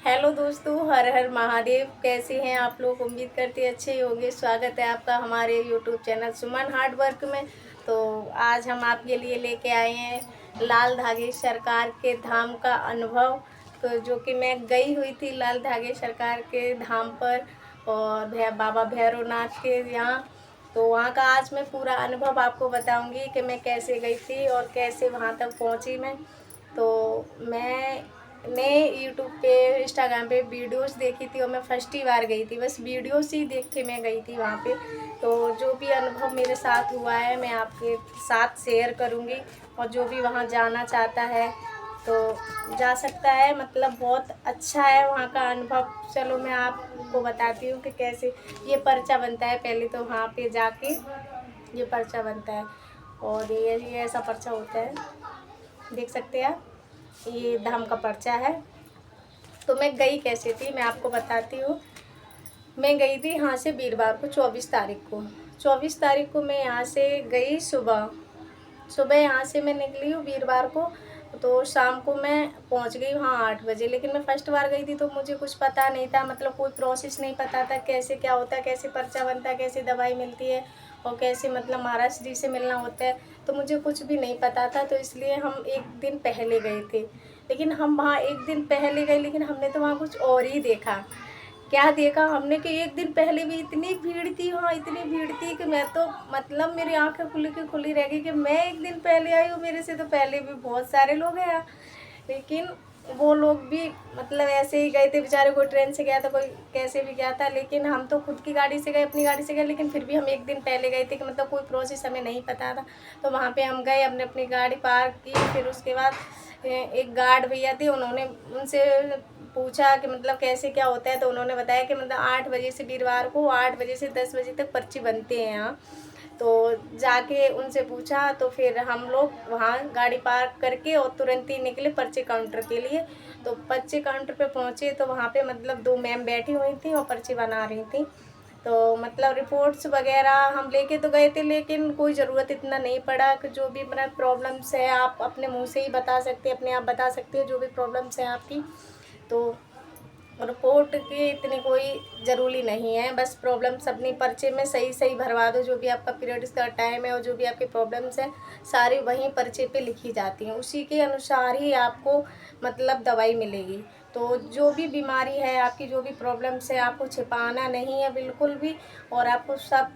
Hello दोस्तों, हर हर महादेव। कैसे हैं आप लोग? उम्मीद करते अच्छे ही होंगे। स्वागत है आपका हमारे यूट्यूब चैनल सुमन हार्ड वर्क में। तो आज हम आपके लिए लेके आए हैं लाल धागे सरकार के धाम का अनुभव। तो जो कि मैं गई हुई थी लाल धागे सरकार के धाम पर और बाबा भैरवनाथ के यहाँ। तो वहाँ का आज मैं पूरा अनुभव आपको बताऊंगी कि मैं कैसे गई थी और कैसे वहाँ तक पहुँची मैं। तो मैंने यूट्यूब पे इंस्टाग्राम पे वीडियोस देखी थी और मैं फर्स्ट ही बार गई थी। बस वीडियोस ही देख के मैं गई थी वहाँ पे। तो जो भी अनुभव मेरे साथ हुआ है मैं आपके साथ शेयर करूँगी। और जो भी वहाँ जाना चाहता है तो जा सकता है। मतलब बहुत अच्छा है वहाँ का अनुभव। चलो मैं आपको बताती हूँ कि कैसे ये पर्चा बनता है। पहले तो वहाँ पे जाके ये पर्चा बनता है और ये ऐसा पर्चा होता है, देख सकते हैं आप। ये धाम का पर्चा है। तो मैं गई कैसे थी मैं आपको बताती हूँ। मैं गई थी यहाँ से वीरवार को 24 तारीख को मैं यहाँ से गई। सुबह सुबह यहाँ से मैं निकली हूँ वीरवार को। तो शाम को मैं पहुँच गई वहाँ 8 बजे। लेकिन मैं फर्स्ट बार गई थी तो मुझे कुछ पता नहीं था। मतलब कोई प्रोसेस नहीं पता था कैसे क्या होता है, कैसे पर्चा बनता है, कैसे दवाई मिलती है और कैसे मतलब महाराज जी से मिलना होता है। तो मुझे कुछ भी नहीं पता था। तो इसलिए हम एक दिन पहले गए थे। लेकिन हम वहाँ एक दिन पहले गए लेकिन हमने तो वहाँ कुछ और ही देखा। क्या देखा हमने कि एक दिन पहले भी इतनी भीड़ थी वहाँ, इतनी भीड़ थी कि मैं तो मतलब मेरी आंखें खुली की खुली रह गई कि मैं एक दिन पहले आई हूँ। मेरे से तो पहले भी बहुत सारे लोग हैं। लेकिन वो लोग भी मतलब ऐसे ही गए थे बेचारे। कोई ट्रेन से गया था, कोई कैसे भी गया था। लेकिन हम तो खुद की गाड़ी से गए, अपनी गाड़ी से गए। लेकिन फिर भी हम एक दिन पहले गए थे कि मतलब कोई प्रोसेस हमें नहीं पता था। तो वहाँ पे हम गए, हमने अपनी गाड़ी पार्क की। फिर उसके बाद एक गार्ड भैया थे, उन्होंने उनसे पूछा कि मतलब कैसे क्या होता है। तो उन्होंने बताया कि मतलब 8 बजे से वीरवार को 8 बजे से 10 बजे तक पर्ची बनते हैं यहाँ। तो जाके उनसे पूछा तो फिर हम लोग वहाँ गाड़ी पार्क करके और तुरंत ही निकले पर्चे काउंटर के लिए। तो पर्चे काउंटर पे पहुँचे तो वहाँ पे मतलब 2 मैम बैठी हुई थी और पर्ची बना रही थी। तो मतलब रिपोर्ट्स वगैरह हम लेके तो गए थे लेकिन कोई ज़रूरत इतना नहीं पड़ा कि जो भी मतलब प्रॉब्लम्स है आप अपने मुंह से ही बता सकते हैं, अपने आप बता सकते हो जो भी प्रॉब्लम्स हैं आपकी। तो रिपोर्ट की इतनी कोई ज़रूरी नहीं है। बस प्रॉब्लम्स अपनी पर्चे में सही सही भरवा दो। जो भी आपका पीरियड्स का टाइम है और जो भी आपकी प्रॉब्लम्स हैं सारी वहीं पर्चे पे लिखी जाती हैं। उसी के अनुसार ही आपको मतलब दवाई मिलेगी। तो जो भी बीमारी है आपकी, जो भी प्रॉब्लम्स है, आपको छिपाना नहीं है बिल्कुल भी। और आपको सब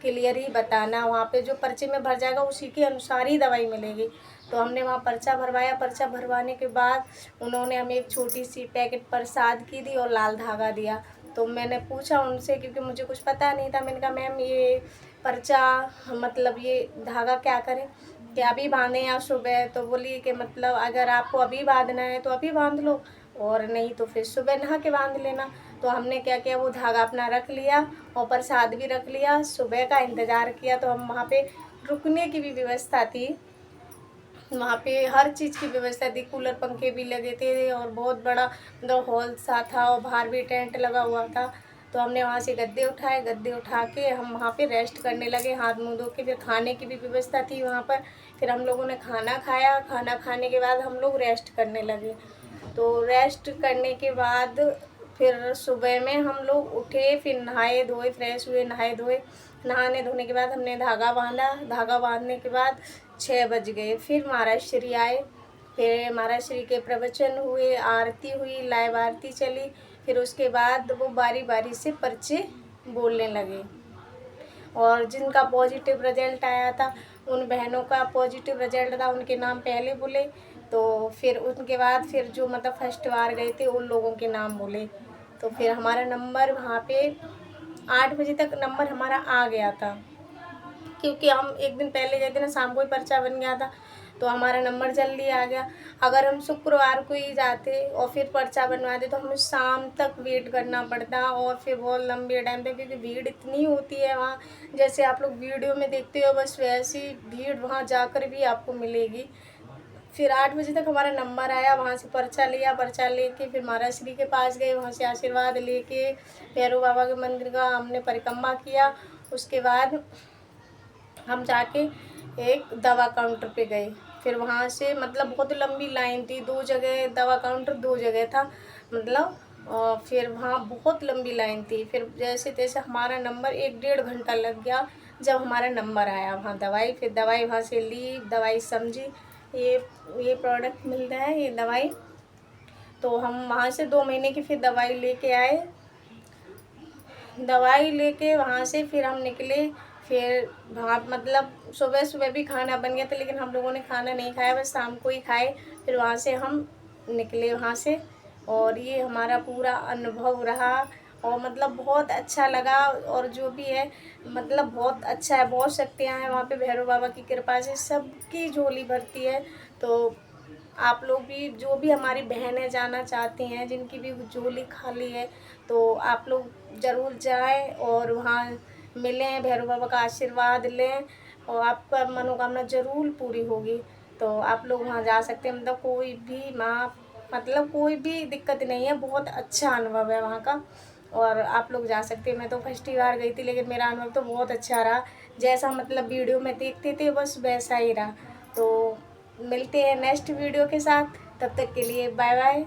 क्लियर ही बताना। वहाँ पे जो पर्चे में भर जाएगा उसी के अनुसार ही दवाई मिलेगी। तो हमने वहाँ पर्चा भरवाया। पर्चा भरवाने के बाद उन्होंने हमें एक छोटी सी पैकेट प्रसाद की दी और लाल धागा दिया। तो मैंने पूछा उनसे क्योंकि मुझे कुछ पता नहीं था। मैंने कहा मैम ये पर्चा मतलब ये धागा क्या करें, कि अभी बांधें या सुबह? तो बोली कि मतलब अगर आपको अभी बांधना है तो अभी बांध लो और नहीं तो फिर सुबह नहा के बांध लेना। तो हमने क्या किया, वो धागा अपना रख लिया और प्रसाद भी रख लिया। सुबह का इंतज़ार किया। तो हम वहाँ पे रुकने की भी व्यवस्था थी। वहाँ पे हर चीज़ की व्यवस्था थी, कूलर पंखे भी लगे थे और बहुत बड़ा मतलब हॉल सा था और बाहर भी टेंट लगा हुआ था। तो हमने वहाँ से गद्दे उठाए, गद्दे उठा के हम वहाँ पे रेस्ट करने लगे, हाथ मुँह धो के। फिर खाने की भी व्यवस्था थी वहाँ पर। फिर हम लोगों ने खाना खाया। खाना खाने के बाद हम लोग रेस्ट करने लगे। तो रेस्ट करने के बाद फिर सुबह में हम लोग उठे, फिर नहाए धोए, फ्रेश हुए, नहाए धोए। नहाने धोने के बाद हमने धागा बांधा। धागा बांधने के बाद 6 बज गए। फिर महाराज श्री आए। फिर महाराज श्री के प्रवचन हुए, आरती हुई, लाइव आरती चली। फिर उसके बाद वो बारी बारी से पर्चे बोलने लगे और जिनका पॉजिटिव रिजल्ट आया था उन बहनों का पॉजिटिव रिजल्ट था, उनके नाम पहले बोले। तो फिर उनके बाद फिर जो मतलब फर्स्ट बार गए थे उन लोगों के नाम बोले। तो फिर हमारा नंबर वहाँ पे 8 बजे तक नंबर हमारा आ गया था क्योंकि हम एक दिन पहले गए थे ना, शाम को ही पर्चा बन गया था। तो हमारा नंबर जल्दी आ गया। अगर हम शुक्रवार को ही जाते और फिर पर्चा बनवाते तो हमें शाम तक वेट करना पड़ता और फिर बहुत लंबे टाइम तक, क्योंकि भीड़ इतनी होती है वहाँ। जैसे आप लोग वीडियो में देखते हो बस वैसी भीड़ वहाँ जाकर भी आपको मिलेगी। फिर 8 बजे तक हमारा नंबर आया। वहाँ से पर्चा लिया, पर्चा लेके फिर महाराज श्री के पास गए। वहाँ से आशीर्वाद लेके भैरव बाबा के मंदिर का हमने परिक्रमा किया। उसके बाद हम जाके एक दवा काउंटर पे गए। फिर वहाँ से मतलब बहुत लंबी लाइन थी, 2 जगह दवा काउंटर, 2 जगह था मतलब। फिर वहाँ बहुत लंबी लाइन थी। फिर जैसे-तैसे हमारा नंबर 1 डेढ़ घंटा लग गया, जब हमारा नंबर आया वहाँ दवाई, फिर दवाई वहाँ से ली, दवाई समझी, ये ये प्रोडक्ट मिल रहा है, ये दवाई। तो हम वहाँ से 2 महीने की फिर दवाई लेके आए। दवाई लेके वहाँ से फिर हम निकले। फिर वहाँ मतलब सुबह-सुबह भी खाना बन गया था, लेकिन हम लोगों ने खाना नहीं खाया, बस शाम को ही खाए। फिर वहाँ से हम निकले वहाँ से, और ये हमारा पूरा अनुभव रहा, और मतलब बहुत अच्छा लगा। और जो भी है मतलब बहुत अच्छा है, बहुत शक्तियाँ हैं वहाँ पे भैरव बाबा की कृपा से, सबकी झोली भरती है। तो आप लोग भी, जो भी हमारी बहनें जाना चाहती हैं, जिनकी भी झोली खाली है, तो आप लोग ज़रूर जाएँ और वहाँ मिलें, भैरव बाबा का आशीर्वाद लें, और आपका मनोकामना ज़रूर पूरी होगी। तो आप लोग वहाँ जा सकते हैं, मतलब कोई भी मतलब कोई भी दिक्कत नहीं है, बहुत अच्छा अनुभव है वहाँ का, और आप लोग जा सकते हैं। मैं तो फर्स्ट ही बार गई थी, लेकिन मेरा अनुभव तो बहुत अच्छा रहा, जैसा मतलब वीडियो में देखते थे बस वैसा ही रहा। तो मिलते हैं नेक्स्ट वीडियो के साथ, तब तक के लिए बाय बाय।